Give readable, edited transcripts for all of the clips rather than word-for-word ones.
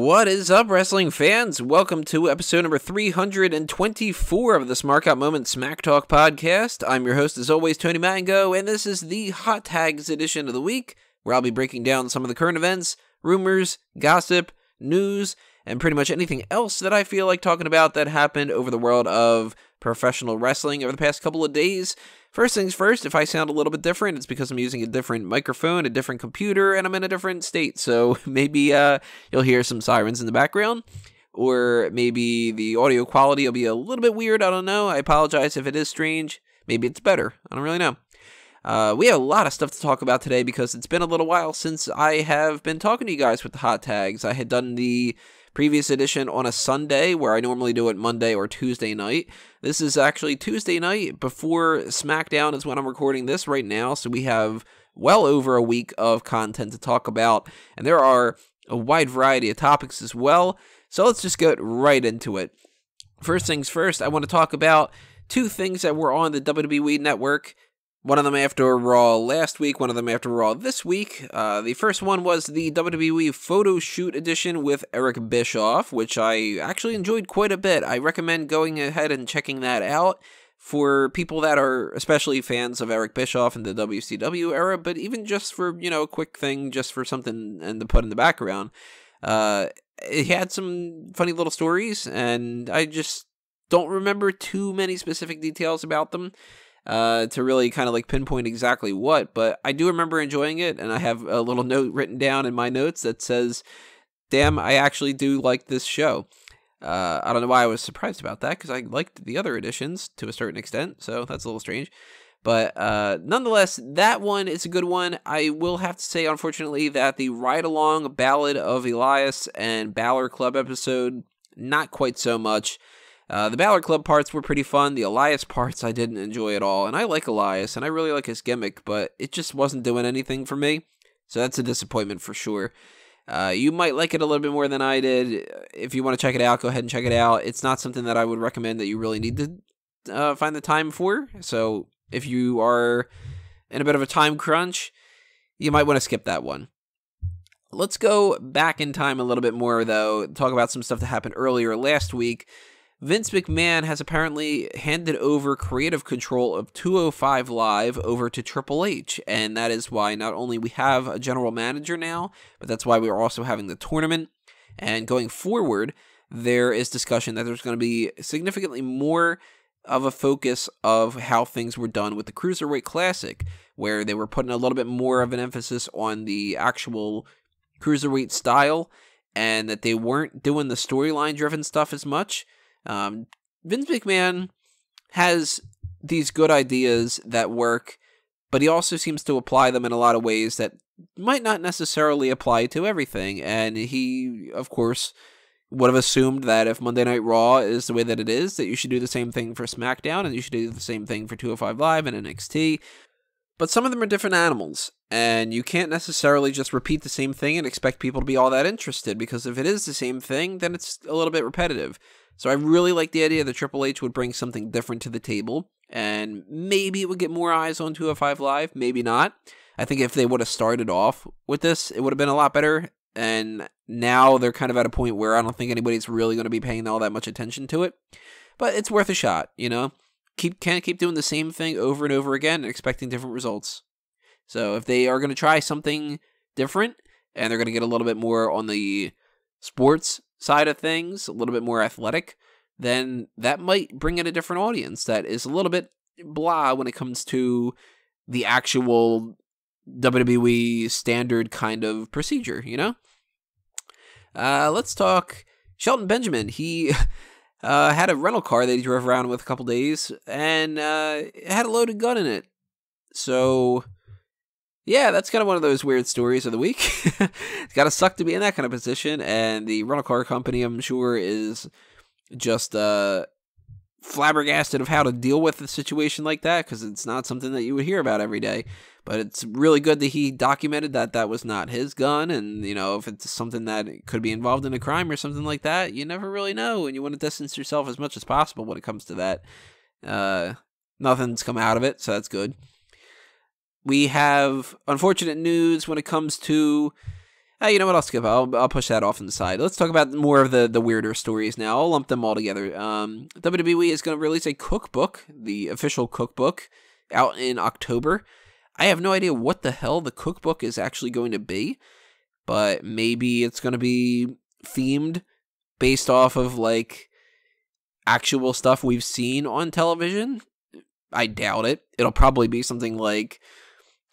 What is up, wrestling fans? Welcome to episode number 324 of the Smark Out Moment Smack Talk podcast. I'm your host, as always, Tony Mango, and this is the Hot Tags edition of the week, where I'll be breaking down some of the current events, rumors, gossip, news, and pretty much anything else that I feel like talking about that happened over the world of professional wrestling over the past couple of days. First things first, if I sound a little bit different, it's because I'm using a different microphone, a different computer, and I'm in a different state. So maybe you'll hear some sirens in the background, or maybe the audio quality will be a little bit weird. I don't know. I apologize if it is strange. Maybe it's better. I don't really know. We have a lot of stuff to talk about today because it's been a little while since I have been talking to you guys with the hot tags. I had done the previous edition on a Sunday, where I normally do it Monday or Tuesday night. This is actually Tuesday night before SmackDown is when I'm recording this right now, so we have well over a week of content to talk about, and there are a wide variety of topics as well, so let's just get right into it. First things first, I want to talk about two things that were on the WWE Network. One of them after Raw last week, one of them after Raw this week. The first one was the WWE Photo Shoot edition with Eric Bischoff, which I actually enjoyed quite a bit. I recommend going ahead and checking that out for people that are especially fans of Eric Bischoff in the WCW era, but even just for, a quick thing, just for something and to put in the background. It had some funny little stories, and I just don't remember too many specific details about them. To really kind of like pinpoint exactly what, but I do remember enjoying it, and I have a little note written down in my notes that says, damn, I actually do like this show. I don't know why I was surprised about that, because I liked the other editions to a certain extent, so that's a little strange. But nonetheless, that one is a good one. I will have to say, unfortunately, that the ride-along Ballad of Elias and Balor Club episode, not quite so much. The Balor Club parts were pretty fun. The Elias parts I didn't enjoy at all. And I like Elias, and I really like his gimmick, but it just wasn't doing anything for me. So that's a disappointment for sure. You might like it a little bit more than I did. If you want to check it out, go ahead and check it out. It's not something that I would recommend that you really need to find the time for. So if you are in a bit of a time crunch, you might want to skip that one. Let's go back in time a little bit more, though. Talk about some stuff that happened earlier last week. Vince McMahon has apparently handed over creative control of 205 Live over to Triple H, and that is why not only we have a general manager now, but that's why we are also having the tournament. And going forward, there is discussion that there's going to be significantly more of a focus of how things were done with the Cruiserweight Classic, where they were putting a little bit more of an emphasis on the actual Cruiserweight style, and that they weren't doing the storyline-driven stuff as much. Vince McMahon has these good ideas that work, but he also seems to apply them in a lot of ways that might not necessarily apply to everything. And he, of course, would have assumed that if Monday Night Raw is the way that it is, that you should do the same thing for SmackDown, and you should do the same thing for 205 Live and NXT. But some of them are different animals, and you can't necessarily just repeat the same thing and expect people to be all that interested, because if it is the same thing, then it's a little bit repetitive. So I really like the idea that Triple H would bring something different to the table, and maybe it would get more eyes on 205 Live, maybe not. I think if they would have started off with this, it would have been a lot better, and now they're kind of at a point where I don't think anybody's really going to be paying all that much attention to it. But it's worth a shot, Can't keep doing the same thing over and over again and expecting different results. So if they are going to try something different, and they're going to get a little bit more on the sports side of things, a little bit more athletic, then that might bring in a different audience that is a little bit blah when it comes to the actual WWE standard kind of procedure, Let's talk Shelton Benjamin. He had a rental car that he drove around with a couple days, and it had a loaded gun in it. So yeah, that's kind of one of those weird stories of the week. It's got to suck to be in that kind of position, and the rental car company, I'm sure, is just flabbergasted of how to deal with a situation like that, because it's not something that you would hear about every day. But it's really good that he documented that that was not his gun, and, if it's something that could be involved in a crime or something like that, you never really know, and you want to distance yourself as much as possible when it comes to that. Nothing's come out of it, so that's good. We have unfortunate news when it comes to You know what? I'll skip. I'll push that off on the side. Let's talk about more of the weirder stories now. I'll lump them all together. WWE is going to release a cookbook, the official cookbook, out in October. I have no idea what the hell the cookbook is actually going to be, but maybe it's going to be themed based off of like actual stuff we've seen on television. I doubt it. It'll probably be something like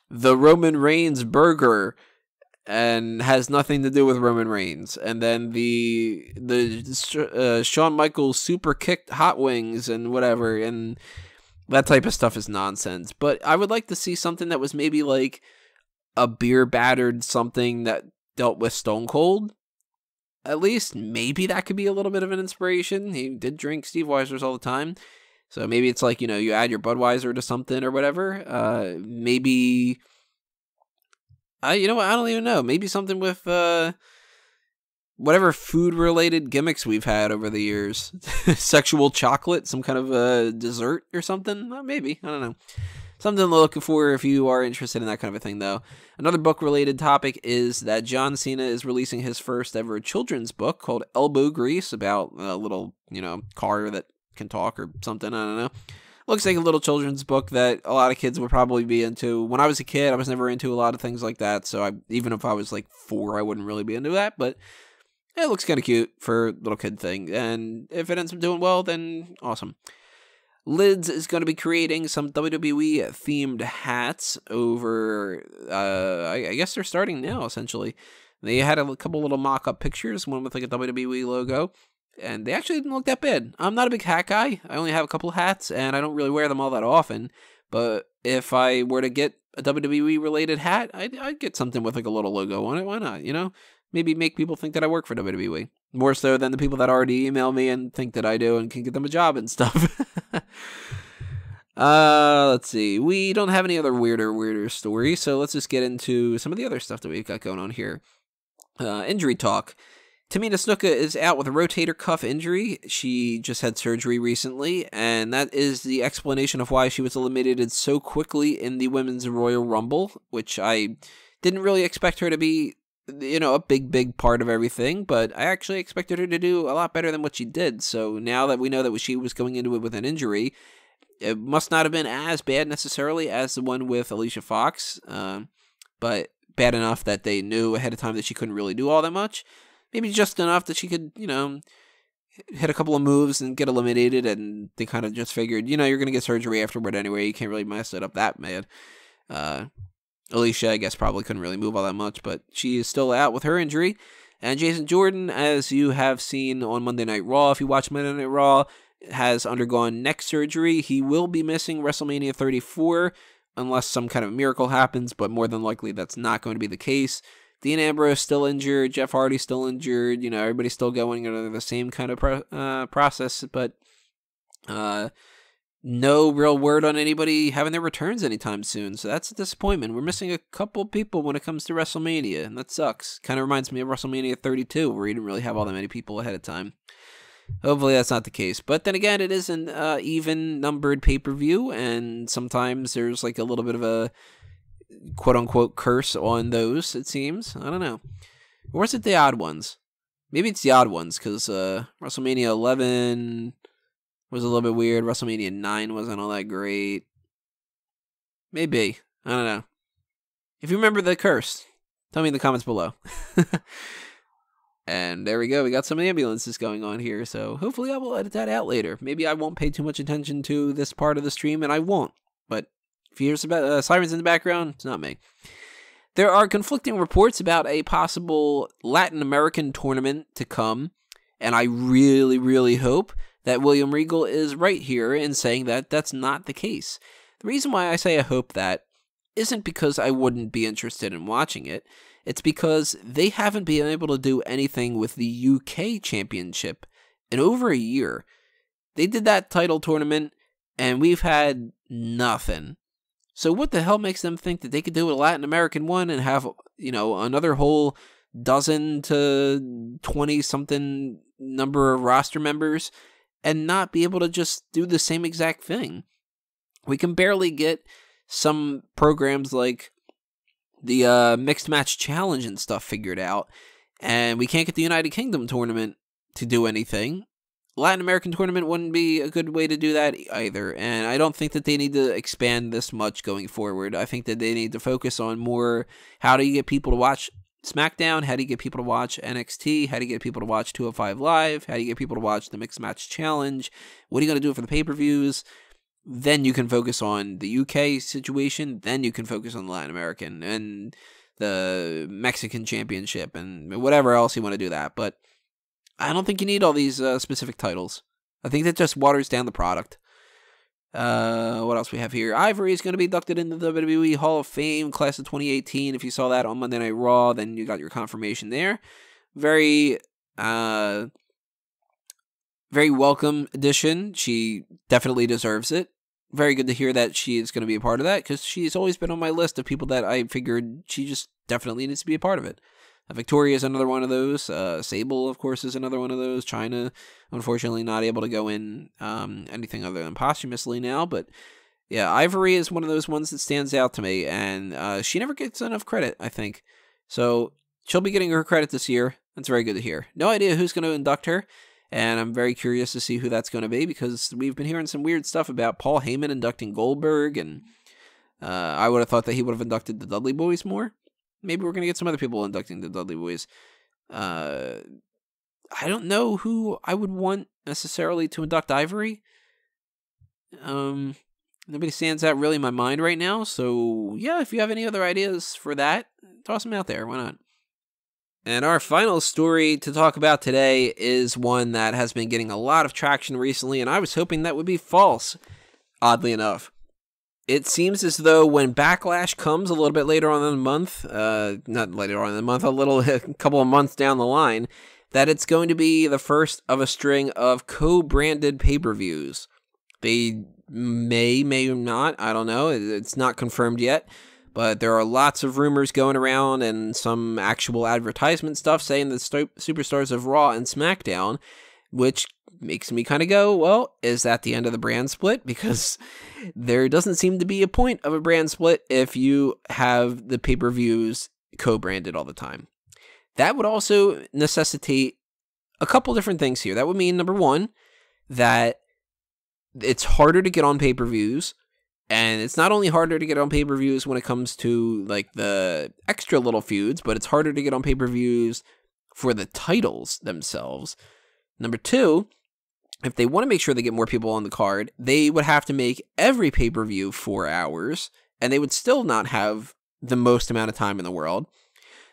the Roman Reigns burger and has nothing to do with Roman Reigns. And then the Shawn Michaels super kicked hot wings and whatever. And that type of stuff is nonsense. But I would like to see something that was maybe like a beer battered something that dealt with Stone Cold. At least maybe that could be a little bit of an inspiration. He did drink Steve Weisers all the time. So maybe it's like, you add your Budweiser to something or whatever. Maybe... you know what? I don't even know. Maybe something with whatever food-related gimmicks we've had over the years. Sexual chocolate, some kind of dessert or something? Maybe. I don't know. Something to look for if you are interested in that kind of a thing, though. Another book-related topic is that John Cena is releasing his first ever children's book called Elbow Grease about a little, car that can talk or something. I don't know. Looks like a little children's book that a lot of kids would probably be into. When I was a kid, I was never into a lot of things like that. So even if I was like 4, I wouldn't really be into that. But it looks kind of cute for a little kid thing. And if it ends up doing well, then awesome. Lids is going to be creating some WWE-themed hats over, I guess they're starting now, essentially. They had a couple little mock-up pictures, one with like a WWE logo. And they actually didn't look that bad. I'm not a big hat guy. I only have a couple hats, and I don't really wear them all that often. But if I were to get a WWE-related hat, I'd get something with like a little logo on it. Why not, Maybe make people think that I work for WWE. More so than the people that already email me and think that I do and can get them a job and stuff. Let's see. We don't have any other weirder stories, so let's just get into some of the other stuff that we've got going on here. Injury talk. Tamina Snuka is out with a rotator cuff injury. She just had surgery recently, and that is the explanation of why she was eliminated so quickly in the Women's Royal Rumble, which I didn't really expect her to be, a big part of everything, but I actually expected her to do a lot better than what she did. So now that we know that she was going into it with an injury, it must not have been as bad necessarily as the one with Alicia Fox, but bad enough that they knew ahead of time that she couldn't really do all that much. Maybe just enough that she could, hit a couple of moves and get eliminated, and they kind of just figured, you're going to get surgery afterward anyway, you can't really mess it up that bad. Alicia, I guess, probably couldn't really move all that much, but she is still out with her injury. And Jason Jordan, as you have seen on Monday Night Raw, if you watch Monday Night Raw, has undergone neck surgery. He will be missing WrestleMania 34, unless some kind of miracle happens, but more than likely that's not going to be the case. Dean Ambrose still injured, Jeff Hardy still injured, everybody's still going under the same kind of process, but no real word on anybody having their returns anytime soon, so that's a disappointment. We're missing a couple people when it comes to WrestleMania, and that sucks. Kind of reminds me of WrestleMania 32, where you didn't really have all that many people ahead of time. Hopefully that's not the case, but then again, it is an even-numbered pay-per-view, and sometimes there's like a little bit of a quote-unquote curse on those, it seems. I don't know. Or is it the odd ones? Maybe it's the odd ones, because WrestleMania 11 was a little bit weird. WrestleMania 9 wasn't all that great. Maybe. I don't know. If you remember the curse, tell me in the comments below. And there we go. We got some ambulances going on here, so hopefully I will edit that out later. Maybe I won't pay too much attention to this part of the stream, and I won't. But if you hear some sirens in the background, it's not me. There are conflicting reports about a possible Latin American tournament to come, and I really, really hope that William Regal is right here in saying that that's not the case. The reason why I say I hope that isn't because I wouldn't be interested in watching it. It's because they haven't been able to do anything with the UK Championship in over a year. They did that title tournament, and we've had nothing. So what the hell makes them think that they could do a Latin American one and have, another whole dozen to 20-something number of roster members and not be able to just do the same exact thing? We can barely get some programs like the mixed match challenge and stuff figured out, and we can't get the United Kingdom tournament to do anything, Latin American tournament wouldn't be a good way to do that either. And I don't think that they need to expand this much going forward. I think that they need to focus on more, how do you get people to watch SmackDown? How do you get people to watch NXT? How do you get people to watch 205 Live? How do you get people to watch the Mixed Match Challenge? What are you going to do for the pay-per-views? Then you can focus on the UK situation. Then you can focus on the Latin American and the Mexican Championship and whatever else you want to do that. But I don't think you need all these specific titles. I think that just waters down the product. What else we have here? Ivory is going to be inducted into the WWE Hall of Fame, class of 2018. If you saw that on Monday Night Raw, then you got your confirmation there. Very welcome addition. She definitely deserves it. Very good to hear that she is going to be a part of that, because she's always been on my list of people that I figured she just definitely needs to be a part of it. Victoria is another one of those. Sable, of course, is another one of those. China, unfortunately, not able to go in anything other than posthumously now. But yeah, Ivory is one of those ones that stands out to me, and she never gets enough credit, I think. So she'll be getting her credit this year. That's very good to hear. No idea who's going to induct her, and I'm very curious to see who that's going to be, because we've been hearing some weird stuff about Paul Heyman inducting Goldberg, and I would have thought that he would have inducted the Dudley Boys more. Maybe we're going to get some other people inducting the Dudley Boys. I don't know who I would want necessarily to induct Ivory. Nobody stands out really in my mind right now. So, yeah, if you have any other ideas for that, toss them out there. Why not? And our final story to talk about today is one that has been getting a lot of traction recently, and I was hoping that would be false, oddly enough. It seems as though when Backlash comes a little bit later on in the month, not later on in the month, a couple of months down the line, that it's going to be the first of a string of co-branded pay-per-views. They may not, I don't know, it's not confirmed yet, but there are lots of rumors going around and some actual advertisement stuff saying the superstars of Raw and SmackDown, which makes me kind of go, well, is that the end of the brand split? Because there doesn't seem to be a point of a brand split if you have the pay-per-views co-branded all the time. That would also necessitate a couple different things here. That would mean, number one, that it's harder to get on pay-per-views, and it's not only harder to get on pay-per-views when it comes to like the extra little feuds, but it's harder to get on pay-per-views for the titles themselves. Number two, if they want to make sure they get more people on the card, they would have to make every pay-per-view 4 hours, and they would still not have the most amount of time in the world.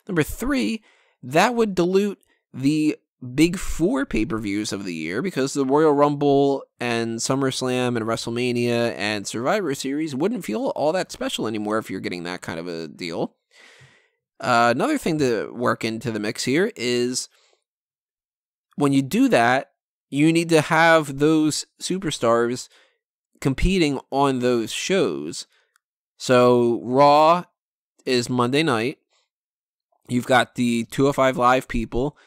Number three, that would dilute the big 4 pay-per-views of the year, because the Royal Rumble and SummerSlam and WrestleMania and Survivor Series wouldn't feel all that special anymore if you're getting that kind of a deal. Another thing to work into the mix here is when you do that, you need to have those superstars competing on those shows. So Raw is Monday night. You've got the 205 Live people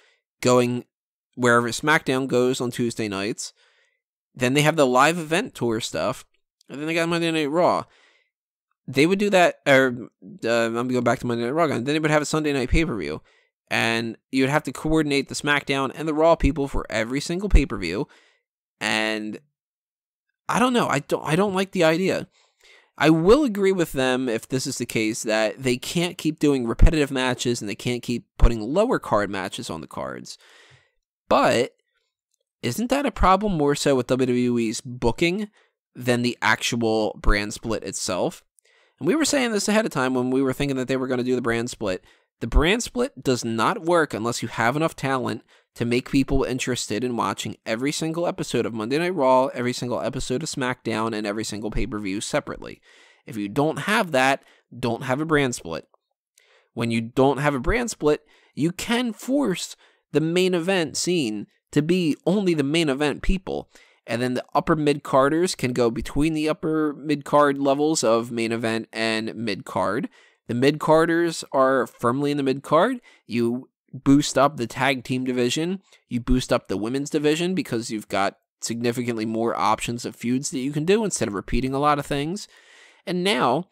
going wherever SmackDown goes on Tuesday nights. Then they have the live event tour stuff. And then they got Monday Night Raw. They would do that, or I'm going back to Monday Night Raw again. Then they would have a Sunday night pay-per-view. And you'd have to coordinate the SmackDown and the Raw people for every single pay-per-view. And I don't know. I don't like the idea. I will agree with them, if this is the case, that they can't keep doing repetitive matches and they can't keep putting lower card matches on the cards. But isn't that a problem more so with WWE's booking than the actual brand split itself? And we were saying this ahead of time when we were thinking that they were going to do the brand split. The brand split does not work unless you have enough talent to make people interested in watching every single episode of Monday Night Raw, every single episode of SmackDown, and every single pay-per-view separately. If you don't have that, don't have a brand split. When you don't have a brand split, you can force the main event scene to be only the main event people. And then the upper mid-carders can go between the upper mid-card levels of main event and mid-card. The mid-carders are firmly in the mid-card. You boost up the tag team division. You boost up the women's division because you've got significantly more options of feuds that you can do instead of repeating a lot of things. And now,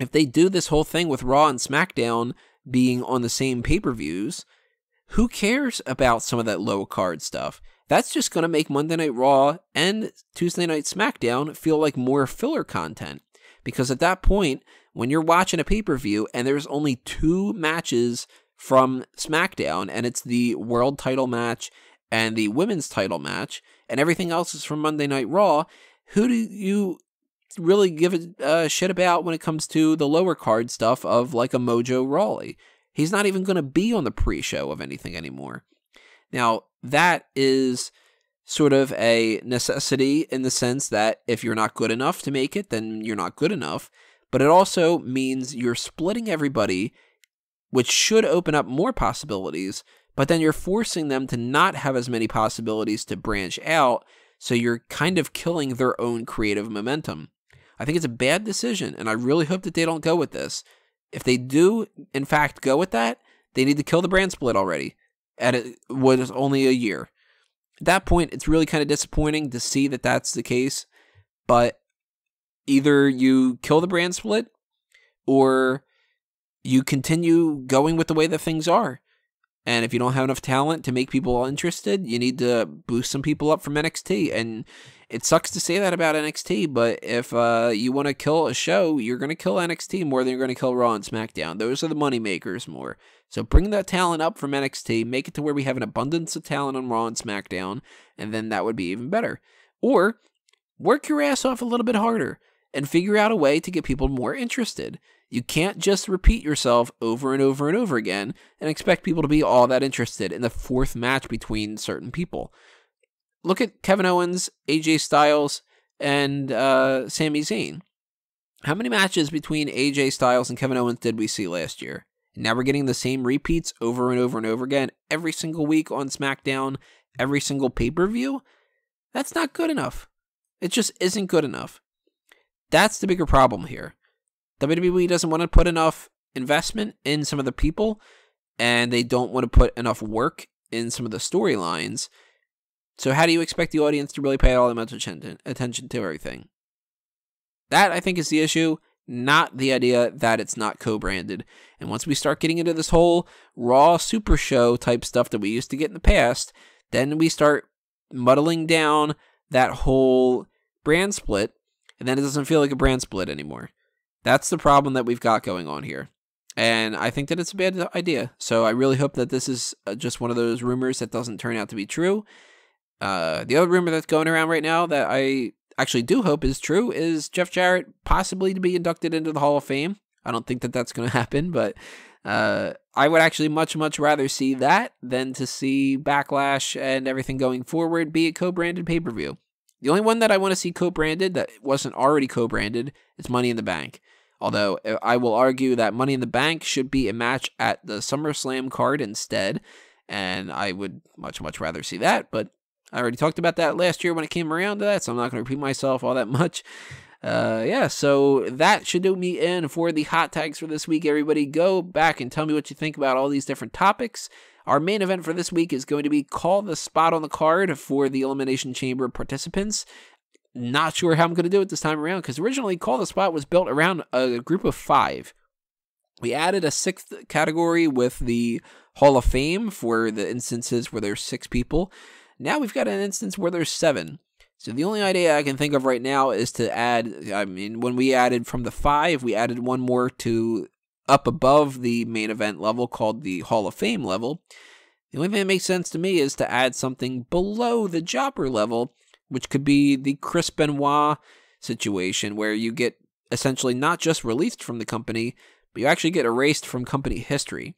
if they do this whole thing with Raw and SmackDown being on the same pay-per-views, who cares about some of that low card stuff? That's just going to make Monday Night Raw and Tuesday Night SmackDown feel like more filler content. Because at that point, when you're watching a pay-per-view and there's only 2 matches from SmackDown, and it's the world title match and the women's title match, and everything else is from Monday Night Raw, who do you really give a shit about when it comes to the lower card stuff of like a Mojo Rawley? He's not even going to be on the pre-show of anything anymore. Now, that is sort of a necessity in the sense that if you're not good enough to make it, then you're not good enough. But it also means you're splitting everybody, which should open up more possibilities, but then you're forcing them to not have as many possibilities to branch out, so you're kind of killing their own creative momentum. I think it's a bad decision, and I really hope that they don't go with this. If they do, in fact, go with that, they need to kill the brand split already. And it was only a year. At that point, it's really kind of disappointing to see that that's the case. But either you kill the brand split or you continue going with the way that things are. And if you don't have enough talent to make people interested, you need to boost some people up from NXT. And it sucks to say that about NXT, but if you want to kill a show, you're going to kill NXT more than you're going to kill Raw and SmackDown. Those are the money makers more. So bring that talent up from NXT, make it to where we have an abundance of talent on Raw and SmackDown, and then that would be even better. Or work your ass off a little bit harder and figure out a way to get people more interested. You can't just repeat yourself over and over and over again and expect people to be all that interested in the 4th match between certain people. Look at Kevin Owens, AJ Styles, and Sami Zayn. How many matches between AJ Styles and Kevin Owens did we see last year? Now we're getting the same repeats over and over and over again every single week on SmackDown, every single pay-per-view. That's not good enough. It just isn't good enough. That's the bigger problem here. WWE doesn't want to put enough investment in some of the people, and they don't want to put enough work in some of the storylines. So how do you expect the audience to really pay all that much attention to everything? That, I think, is the issue, not the idea that it's not co-branded. And once we start getting into this whole Raw Super Show type stuff that we used to get in the past, then we start muddling down that whole brand split, and then it doesn't feel like a brand split anymore. That's the problem that we've got going on here. And I think that it's a bad idea. So I really hope that this is just one of those rumors that doesn't turn out to be true. The other rumor that's going around right now that I actually do hope is true is Jeff Jarrett possibly to be inducted into the Hall of Fame. I don't think that that's going to happen, but I would actually much rather see that than to see Backlash and everything going forward be a co-branded pay-per-view. The only one that I want to see co-branded that wasn't already co-branded is Money in the Bank. Although I will argue that Money in the Bank should be a match at the SummerSlam card instead, and I would much rather see that, but I already talked about that last year when it came around to that, so I'm not going to repeat myself all that much. Yeah, so that should do me in for the hot tags for this week. Everybody go back and tell me what you think about all these different topics. Our main event for this week is going to be Call the Spot on the card for the Elimination Chamber participants. Not sure how I'm going to do it this time around, because originally Call the Spot was built around a group of 5. We added a 6th category with the Hall of Fame for the instances where there's 6 people. Now we've got an instance where there's 7. So the only idea I can think of right now is to add, when we added from the 5, we added one more to up above the main event level called the Hall of Fame level. The only thing that makes sense to me is to add something below the Jobber level, which could be the Chris Benoit situation where you get essentially not just released from the company, but you actually get erased from company history.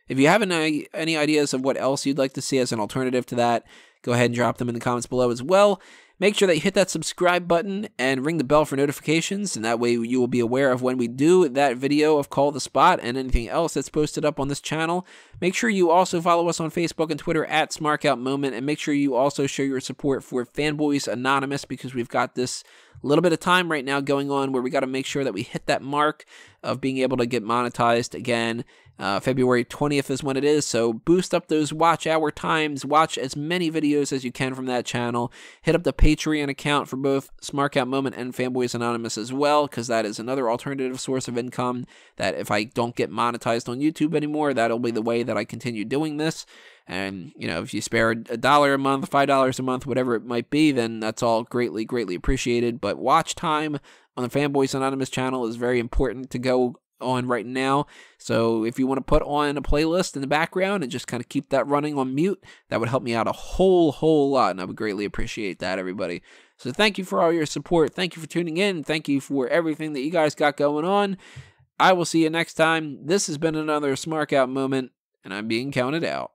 If you have any ideas of what else you'd like to see as an alternative to that, go ahead and drop them in the comments below as well. Make sure that you hit that subscribe button and ring the bell for notifications, and that way you will be aware of when we do that video of Call the Spot and anything else that's posted up on this channel. Make sure you also follow us on Facebook and Twitter at SmarkOutMoment, and make sure you also show your support for Fanboys Anonymous, because we've got this little bit of time right now going on where we got to make sure that we hit that mark of being able to get monetized again. February 20th is when it is, so boost up those watch hour times. Watch as many videos as you can from that channel. Hit up the Patreon account for both Smark Out Moment and Fanboys Anonymous as well, because that is another alternative source of income that if I don't get monetized on YouTube anymore, that'll be the way that I continue doing this. And, you know, if you spare $1 a month, $5 a month, whatever it might be, then that's all greatly, greatly appreciated. But watch time on the Fanboys Anonymous channel is very important to go on right now. So if you want to put on a playlist in the background and just kind of keep that running on mute, that would help me out a whole lot, and I would greatly appreciate that, everybody. So thank you for all your support. Thank you for tuning in. Thank you for everything that you guys got going on. I will see you next time. This has been another Smark Out Moment, and I'm being counted out.